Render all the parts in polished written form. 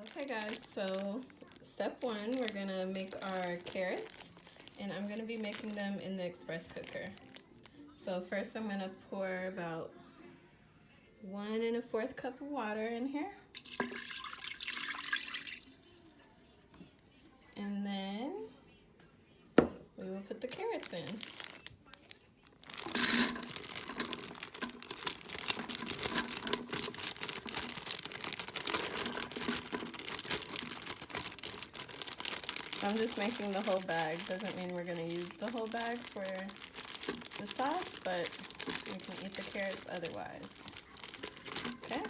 Okay guys, so step one, we're gonna make our carrots, and I'm gonna be making them in the express cooker. So first I'm gonna pour about 1 1/4 cup of water in here. And then we will put the carrots in. I'm just making the whole bag. Doesn't mean we're gonna use the whole bag for the sauce, but you can eat the carrots otherwise. Okay,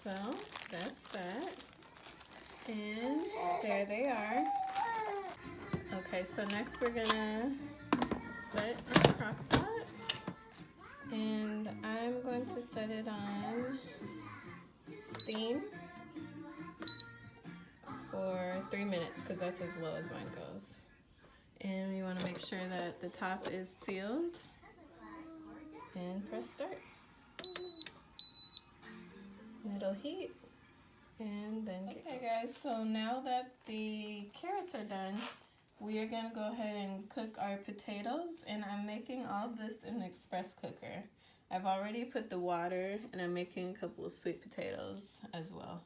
so that's that. And there they are. Okay, so next we're gonna set our crock pot, and I'm going to set it on steam for 3 minutes because that's as low as mine goes. And we want to make sure that the top is sealed, and press start. And it'll heat, and then okay guys, so now that the carrots are done, we are gonna go ahead and cook our potatoes, and I'm making all of this in the express cooker. I've already put the water, and I'm making a couple of sweet potatoes as well.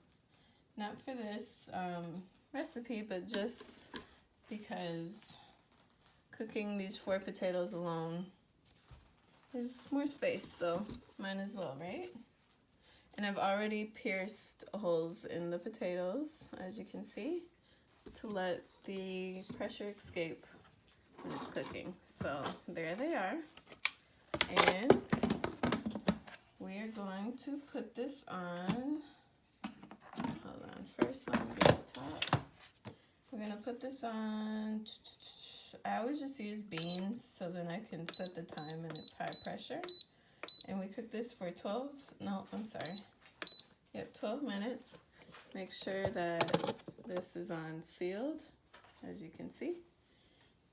Not for this recipe, but just because cooking these 4 potatoes alone is more space, so might as well, right? And I've already pierced holes in the potatoes, as you can see, to let the pressure escape when it's cooking. So there they are. And we are going to put this on. Hold on, first let me get the top. We're gonna put this on. I always just use beans so then I can set the time and it's high pressure. And we cook this for 12 minutes. Make sure that this is on sealed, as you can see.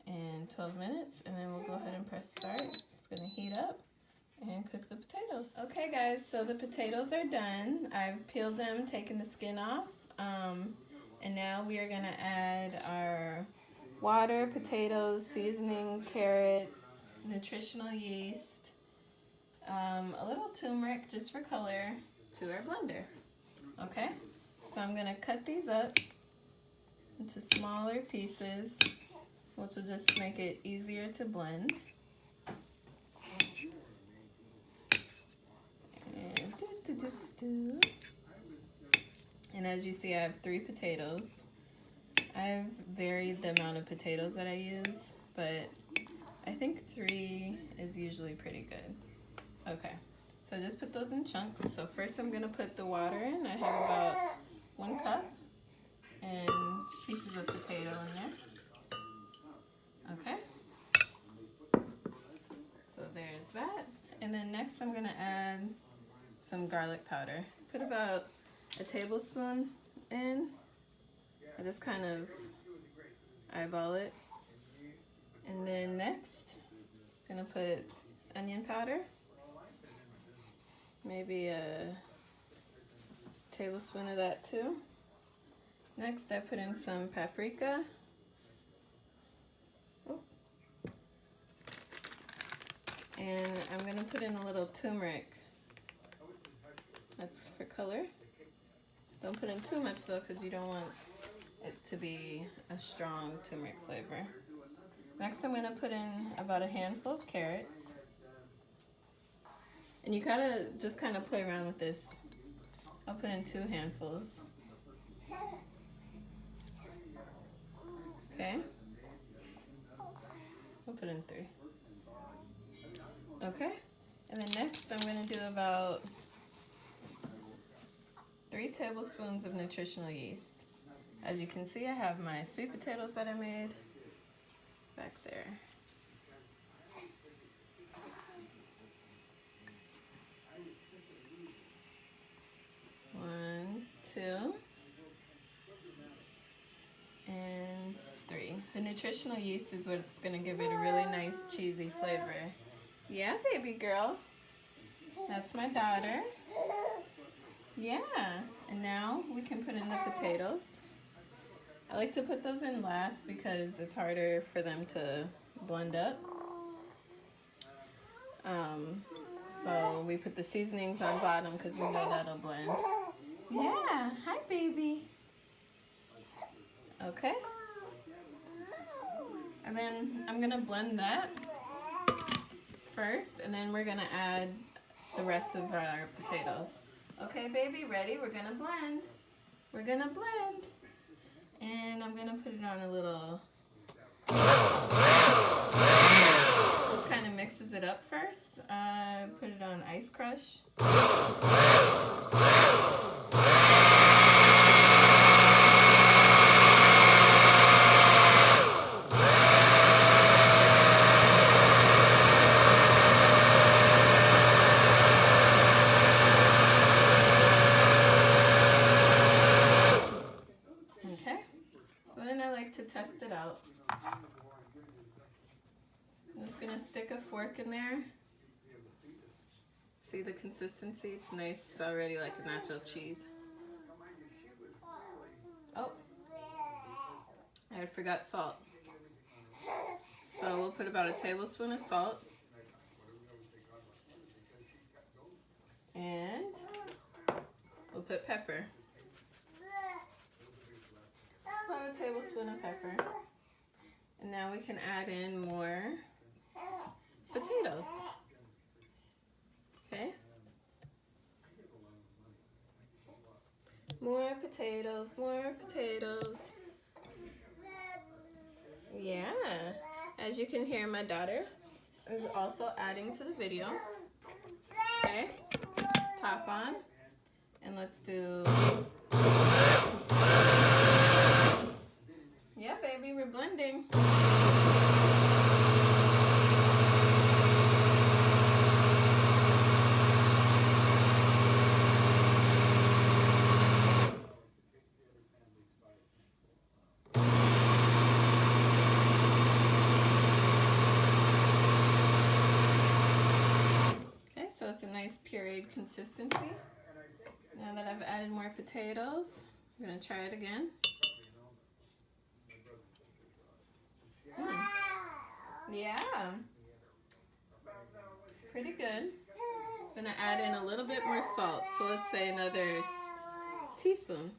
And 12 minutes, and then we'll go ahead and press start. It's gonna heat up and cook the potatoes. Okay guys, so the potatoes are done. I've peeled them, taken the skin off. And now we are gonna add our water, potatoes, seasoning, carrots, nutritional yeast, a little turmeric just for color, to our blender. Okay, so I'm gonna cut these up into smaller pieces, which will just make it easier to blend. And as you see, I have 3 potatoes. I've varied the amount of potatoes that I use, but I think 3 is usually pretty good. Okay, so just put those in chunks. So first I'm gonna put the water in. I have about 1 cup and pieces of potato in there. Okay, so there's that. And then next I'm gonna add some garlic powder. Put about a tablespoon in. I just kind of eyeball it. And then next, I'm gonna put onion powder. Maybe a tablespoon of that too. Next, I put in some paprika. Oop. And I'm gonna put in a little turmeric. That's for color. Don't put in too much though, because you don't want it to be a strong turmeric flavor. Next, I'm gonna put in about a handful of carrots. And you gotta just kind of play around with this. I'll put in 2 handfuls. Okay. I'll put in 3. Okay. And then next, I'm gonna do about 3 tablespoons of nutritional yeast. As you can see, I have my sweet potatoes that I made back there. 1, 2, and 3. The nutritional yeast is what's gonna give it a really nice cheesy flavor. Yeah, baby girl. That's my daughter. Yeah, and now we can put in the potatoes. I like to put those in last because it's harder for them to blend up. So we put the seasonings on bottom because we know that'll blend. Yeah, hi baby. Okay. And then I'm gonna blend that first, and then we're gonna add the rest of our potatoes. Okay, baby, ready? We're gonna blend. We're gonna blend. And I'm gonna put it on a little, just kind of mixes it up first. Put it on ice crush. Okay, so then I like to test it out. I'm just gonna stick a fork in there. See the consistency? It's nice already, like the nacho cheese. Oh, I forgot salt. So we'll put about a tablespoon of salt. And we'll put pepper. About a tablespoon of pepper. And now we can add in more potatoes. Okay. More potatoes, more potatoes. Yeah. As you can hear, my daughter is also adding to the video. Okay. Top on. And let's do... Yeah, baby, we're blending. Okay, so it's a nice pureed consistency. Now that I've added more potatoes, I'm gonna try it again. Yeah, pretty good. I'm gonna add in a little bit more salt, so let's say another teaspoon.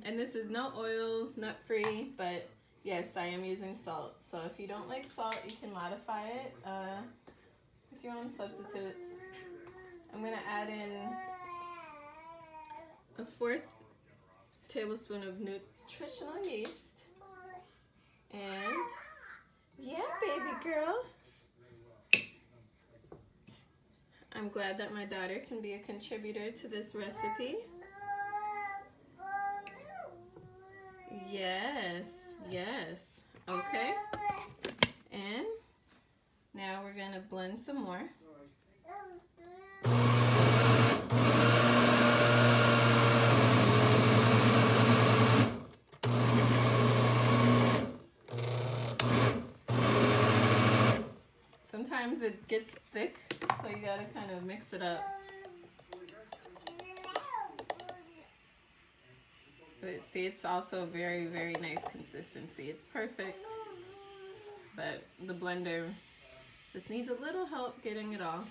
And this is no oil, nut free, but yes, I am using salt. So if you don't like salt, you can modify it with your own substitutes. I'm gonna add in a 1/4 tablespoon of nutritional yeast. And yeah, baby girl. I'm glad that my daughter can be a contributor to this recipe. Yes, yes. Okay. And now we're gonna blend some more. Sometimes it gets thick, so you gotta kind of mix it up. But see, it's also very, very nice consistency. It's perfect, but the blender just needs a little help getting it all.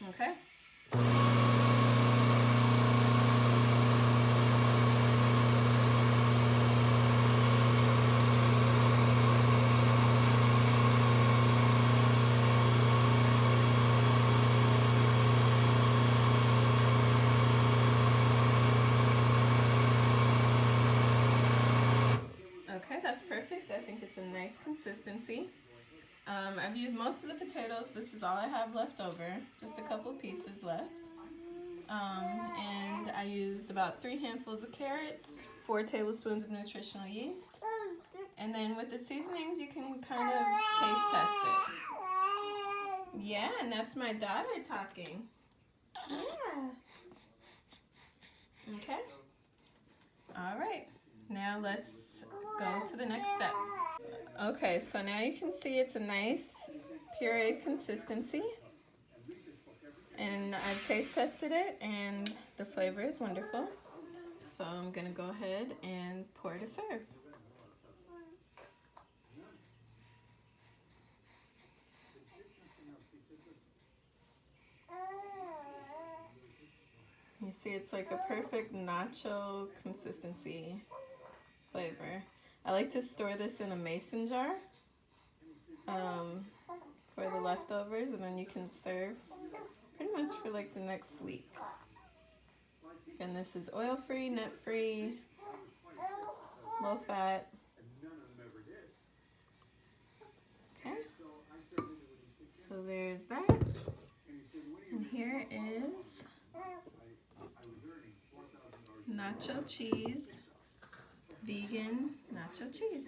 Okay. Okay, that's perfect. I think it's a nice consistency. I've used most of the potatoes. This is all I have left over. Just a couple pieces left. And I used about 3 handfuls of carrots, 4 tablespoons of nutritional yeast. And then with the seasonings, you can kind of taste test it. Yeah, and that's my daughter talking. Yeah. Okay. All right. Now let's go to the next step. Okay, so now you can see it's a nice pureed consistency. And I've taste tested it and the flavor is wonderful. So I'm gonna go ahead and pour to serve. You see, it's like a perfect nacho consistency flavor. I like to store this in a mason jar for the leftovers, and then you can serve pretty much for like the next week. And this is oil-free, nut-free, low-fat. Okay, so there's that. And here is nacho cheese, vegan nacho cheese.